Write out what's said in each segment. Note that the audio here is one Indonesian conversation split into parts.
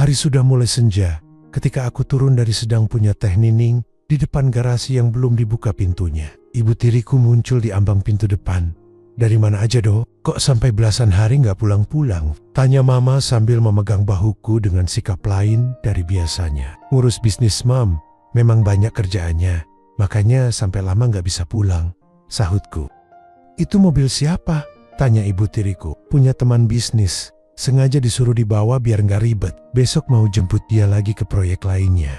Hari sudah mulai senja ketika aku turun dari sedang punya teh nining di depan garasi yang belum dibuka pintunya. Ibu tiriku muncul di ambang pintu depan. "Dari mana aja, Dok? Kok sampai belasan hari nggak pulang-pulang?" tanya Mama sambil memegang bahuku dengan sikap lain dari biasanya. "Ngurus bisnis, Mam. Memang banyak kerjaannya, makanya sampai lama nggak bisa pulang," sahutku. "Itu mobil siapa?" tanya ibu tiriku. "Punya teman bisnis. Sengaja disuruh dibawa biar nggak ribet. Besok mau jemput dia lagi ke proyek lainnya."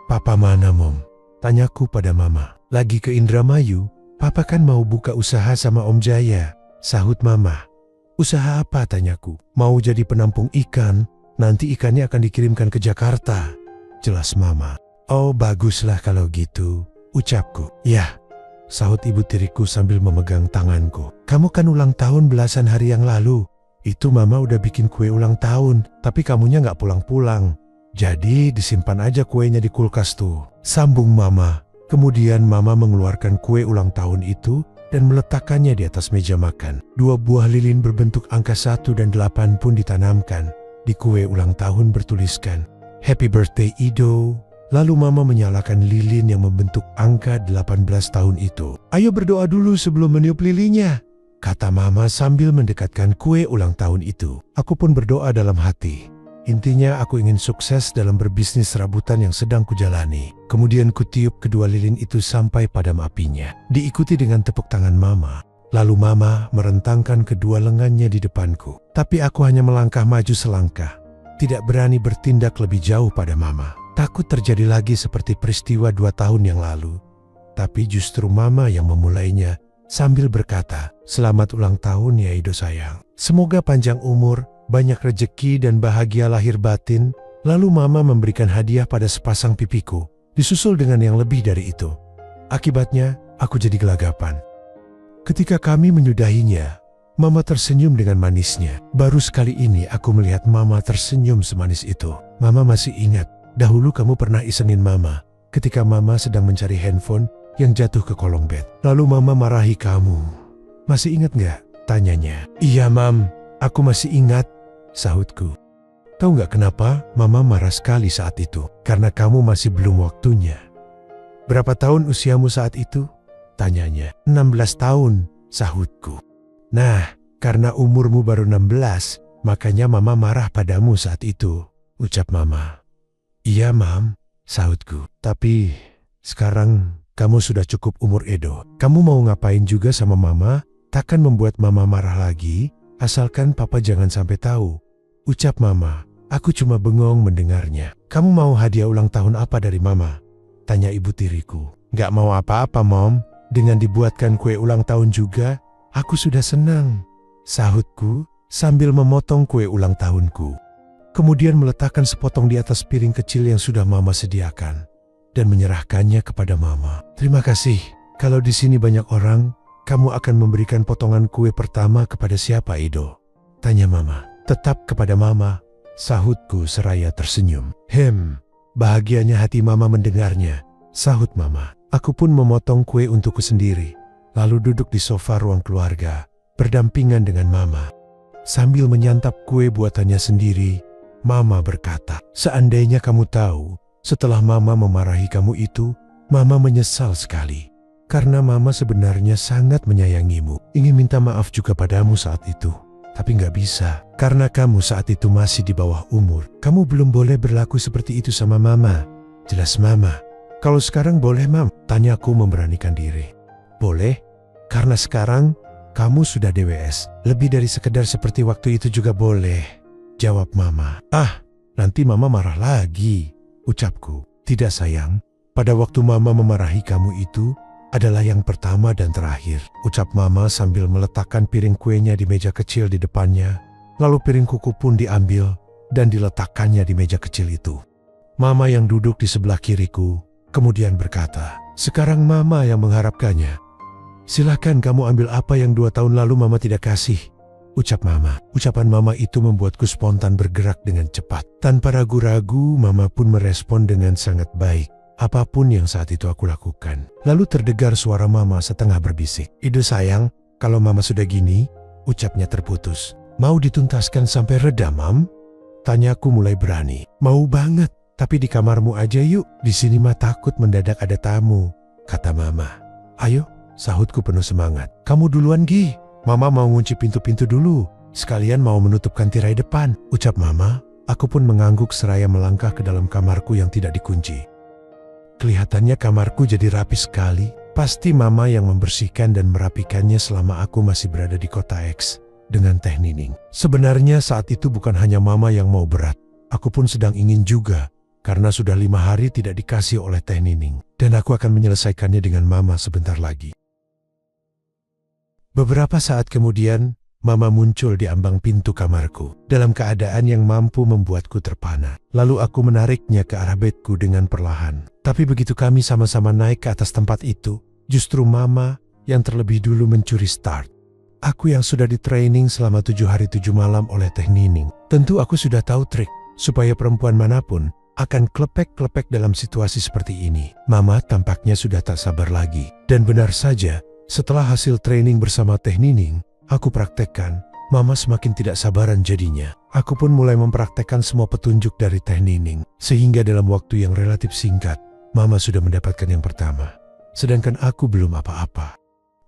"Papa mana, Mom?" tanyaku pada Mama. "Lagi ke Indramayu. Papa kan mau buka usaha sama Om Jaya," sahut Mama. "Usaha apa?" tanyaku. "Mau jadi penampung ikan. Nanti ikannya akan dikirimkan ke Jakarta," jelas Mama. "Oh, baguslah kalau gitu," ucapku. "Ya," sahut ibu tiriku sambil memegang tanganku. "Kamu kan ulang tahun belasan hari yang lalu. Itu Mama udah bikin kue ulang tahun, tapi kamunya nggak pulang-pulang. Jadi disimpan aja kuenya di kulkas tuh," sambung Mama. Kemudian Mama mengeluarkan kue ulang tahun itu dan meletakkannya di atas meja makan. 2 buah lilin berbentuk angka 1 dan 8 pun ditanamkan. Di kue ulang tahun bertuliskan, "Happy Birthday Ido." Lalu Mama menyalakan lilin yang membentuk angka 18 tahun itu. "Ayo berdoa dulu sebelum meniup lilinnya," kata Mama sambil mendekatkan kue ulang tahun itu. Aku pun berdoa dalam hati. Intinya aku ingin sukses dalam berbisnis serabutan yang sedang kujalani. Kemudian kutiup kedua lilin itu sampai padam apinya. Diikuti dengan tepuk tangan Mama. Lalu Mama merentangkan kedua lengannya di depanku. Tapi aku hanya melangkah maju selangkah. Tidak berani bertindak lebih jauh pada Mama. Takut terjadi lagi seperti peristiwa 2 tahun yang lalu. Tapi justru Mama yang memulainya sambil berkata, "Selamat ulang tahun ya Ido sayang. Semoga panjang umur, banyak rejeki dan bahagia lahir batin." Lalu Mama memberikan hadiah pada sepasang pipiku, disusul dengan yang lebih dari itu. Akibatnya, aku jadi gelagapan. Ketika kami menyudahinya, Mama tersenyum dengan manisnya. Baru sekali ini aku melihat Mama tersenyum semanis itu. "Mama masih ingat, dahulu kamu pernah isengin Mama ketika Mama sedang mencari handphone yang jatuh ke kolong bed. Lalu Mama marahi kamu. Masih ingat nggak?" tanyanya. "Iya, Mam, aku masih ingat," sahutku. "Tahu nggak kenapa Mama marah sekali saat itu? Karena kamu masih belum waktunya." "Berapa tahun usiamu saat itu?" tanyanya. 16 tahun, sahutku. "Nah, karena umurmu baru 16, makanya Mama marah padamu saat itu," ucap Mama. "Iya, Mam," sahutku. "Tapi sekarang kamu sudah cukup umur Edo. Kamu mau ngapain juga sama Mama, takkan membuat Mama marah lagi, asalkan Papa jangan sampai tahu," ucap Mama. Aku cuma bengong mendengarnya. "Kamu mau hadiah ulang tahun apa dari Mama?" tanya ibu tiriku. "Gak mau apa-apa, Mom. Dengan dibuatkan kue ulang tahun juga, aku sudah senang," sahutku sambil memotong kue ulang tahunku. Kemudian meletakkan sepotong di atas piring kecil yang sudah Mama sediakan dan menyerahkannya kepada Mama. "Terima kasih. Kalau di sini banyak orang, kamu akan memberikan potongan kue pertama kepada siapa, Ido?" tanya Mama. "Tetap kepada Mama," sahutku seraya tersenyum. Bahagianya hati Mama mendengarnya," sahut Mama. Aku pun memotong kue untukku sendiri, lalu duduk di sofa ruang keluarga, berdampingan dengan Mama. Sambil menyantap kue buatannya sendiri, Mama berkata, "Seandainya kamu tahu, setelah Mama memarahi kamu itu, Mama menyesal sekali. Karena Mama sebenarnya sangat menyayangimu. Ingin minta maaf juga padamu saat itu. Tapi nggak bisa, karena kamu saat itu masih di bawah umur. Kamu belum boleh berlaku seperti itu sama Mama," jelas Mama. "Kalau sekarang boleh, Mam?" tanyaku memberanikan diri. "Boleh, karena sekarang kamu sudah DWS. Lebih dari sekedar seperti waktu itu juga boleh," jawab Mama. Nanti Mama marah lagi," ucapku. "Tidak sayang, pada waktu Mama memarahi kamu itu adalah yang pertama dan terakhir," ucap Mama sambil meletakkan piring kuenya di meja kecil di depannya. Lalu piring kuku pun diambil dan diletakkannya di meja kecil itu. Mama yang duduk di sebelah kiriku kemudian berkata, "Sekarang Mama yang mengharapkannya. Silakan kamu ambil apa yang 2 tahun lalu Mama tidak kasih," ucap Mama. Ucapan Mama itu membuatku spontan bergerak dengan cepat. Tanpa ragu-ragu, Mama pun merespon dengan sangat baik apapun yang saat itu aku lakukan. Lalu terdengar suara Mama setengah berbisik. "Ido sayang, kalau Mama sudah gini," ucapnya terputus. "Mau dituntaskan sampai reda, Mam?" Tanyaku mulai berani. Mau banget, tapi di kamarmu aja yuk. Di sini mah takut mendadak ada tamu, kata Mama. Ayo, sahutku penuh semangat. Kamu duluan Gi, Mama mau ngunci pintu-pintu dulu. Sekalian mau menutupkan tirai depan, ucap Mama. Aku pun mengangguk seraya melangkah ke dalam kamarku yang tidak dikunci. Kelihatannya kamarku jadi rapi sekali. Pasti Mama yang membersihkan dan merapikannya selama aku masih berada di kota X dengan Teh Nining. Sebenarnya saat itu bukan hanya Mama yang mau berat. Aku pun sedang ingin juga, karena sudah 5 hari tidak dikasih oleh Teh Nining. Dan aku akan menyelesaikannya dengan Mama sebentar lagi. Beberapa saat kemudian, Mama muncul di ambang pintu kamarku dalam keadaan yang mampu membuatku terpana. Lalu aku menariknya ke arah bedku dengan perlahan. Tapi begitu kami sama-sama naik ke atas tempat itu, justru Mama yang terlebih dulu mencuri start. Aku yang sudah di training selama 7 hari 7 malam oleh Teh Nining. Tentu aku sudah tahu trik supaya perempuan manapun akan klepek-klepek dalam situasi seperti ini. Mama tampaknya sudah tak sabar lagi. Dan benar saja, setelah hasil training bersama Teh Nining, aku praktekkan, Mama semakin tidak sabaran jadinya. Aku pun mulai mempraktekkan semua petunjuk dari Teh Nining. Sehingga dalam waktu yang relatif singkat, Mama sudah mendapatkan yang pertama. Sedangkan aku belum apa-apa.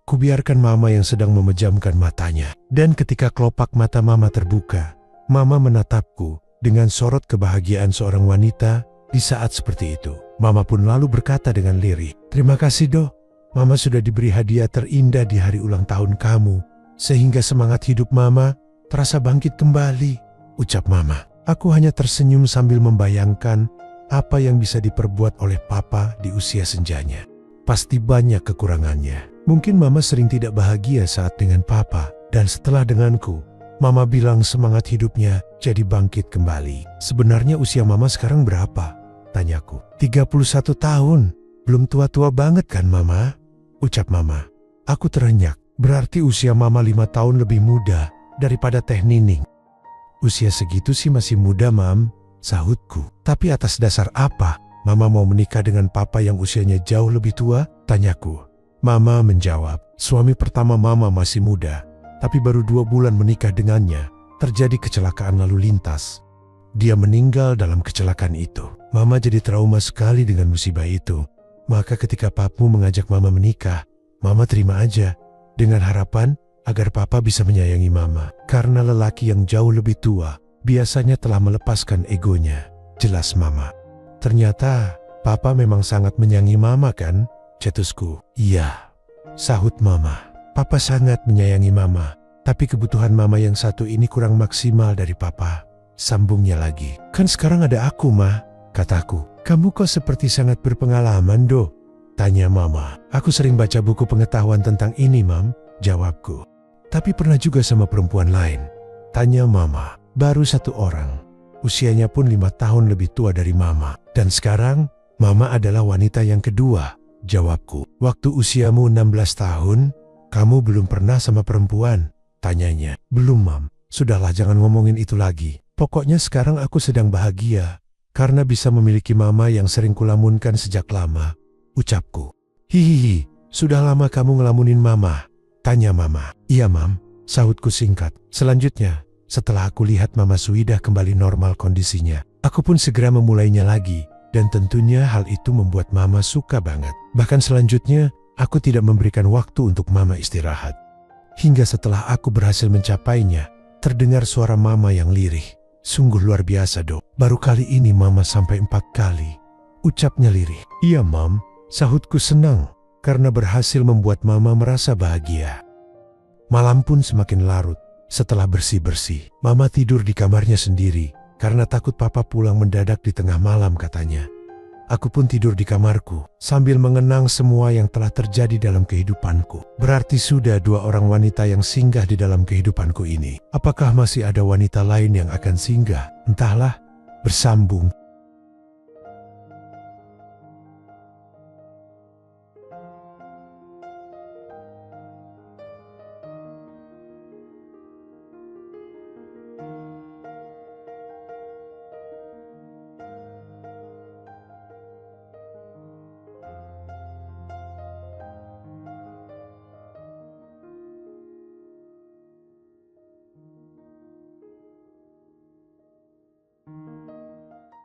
Kubiarkan Mama yang sedang memejamkan matanya. Dan ketika kelopak mata Mama terbuka, Mama menatapku dengan sorot kebahagiaan seorang wanita di saat seperti itu. Mama pun lalu berkata dengan lirih, "Terima kasih Dok. Mama sudah diberi hadiah terindah di hari ulang tahun kamu. Sehingga semangat hidup Mama terasa bangkit kembali," ucap Mama. Aku hanya tersenyum sambil membayangkan apa yang bisa diperbuat oleh Papa di usia senjanya. Pasti banyak kekurangannya. Mungkin Mama sering tidak bahagia saat dengan Papa. Dan setelah denganku, Mama bilang semangat hidupnya jadi bangkit kembali. Sebenarnya usia Mama sekarang berapa? Tanyaku. 31 tahun. Belum tua-tua banget kan Mama? Ucap Mama. Aku terenyak. Berarti usia Mama 5 tahun lebih muda daripada Teh Nining. Usia segitu sih masih muda Mam, sahutku. Tapi atas dasar apa Mama mau menikah dengan Papa yang usianya jauh lebih tua? Tanyaku. Mama menjawab, suami pertama Mama masih muda, tapi baru 2 bulan menikah dengannya, terjadi kecelakaan lalu lintas. Dia meninggal dalam kecelakaan itu. Mama jadi trauma sekali dengan musibah itu. Maka ketika Papu mengajak Mama menikah, Mama terima aja. Dengan harapan agar Papa bisa menyayangi Mama. Karena lelaki yang jauh lebih tua biasanya telah melepaskan egonya. Jelas Mama. Ternyata Papa memang sangat menyayangi Mama kan? Cetusku. Iya, sahut Mama. Papa sangat menyayangi Mama. Tapi kebutuhan Mama yang satu ini kurang maksimal dari Papa. Sambungnya lagi. Kan sekarang ada aku Ma, kataku. Kamu kok seperti sangat berpengalaman Do? Tanya Mama. Aku sering baca buku pengetahuan tentang ini Mam, jawabku. Tapi pernah juga sama perempuan lain. Tanya Mama. Baru 1 orang. Usianya pun 5 tahun lebih tua dari Mama. Dan sekarang Mama adalah wanita yang kedua, jawabku. Waktu usiamu 16 tahun, kamu belum pernah sama perempuan? Tanyanya. Belum Mam. Sudahlah jangan ngomongin itu lagi. Pokoknya sekarang aku sedang bahagia karena bisa memiliki Mama yang sering kulamunkan sejak lama. Ucapku. Hihihi, sudah lama kamu ngelamunin Mama? Tanya Mama. Iya Mam, sahutku singkat. Selanjutnya, setelah aku lihat Mama Suidah kembali normal kondisinya, aku pun segera memulainya lagi. Dan tentunya hal itu membuat Mama suka banget. Bahkan selanjutnya, aku tidak memberikan waktu untuk Mama istirahat. Hingga setelah aku berhasil mencapainya, terdengar suara Mama yang lirih. Sungguh luar biasa Dok. Baru kali ini Mama sampai 4 kali. Ucapnya lirih. Iya Mam. Sahutku senang karena berhasil membuat Mama merasa bahagia. Malam pun semakin larut. Setelah bersih-bersih, Mama tidur di kamarnya sendiri karena takut Papa pulang mendadak di tengah malam katanya. Aku pun tidur di kamarku sambil mengenang semua yang telah terjadi dalam kehidupanku. Berarti sudah 2 orang wanita yang singgah di dalam kehidupanku ini. Apakah masih ada wanita lain yang akan singgah? Entahlah. Bersambung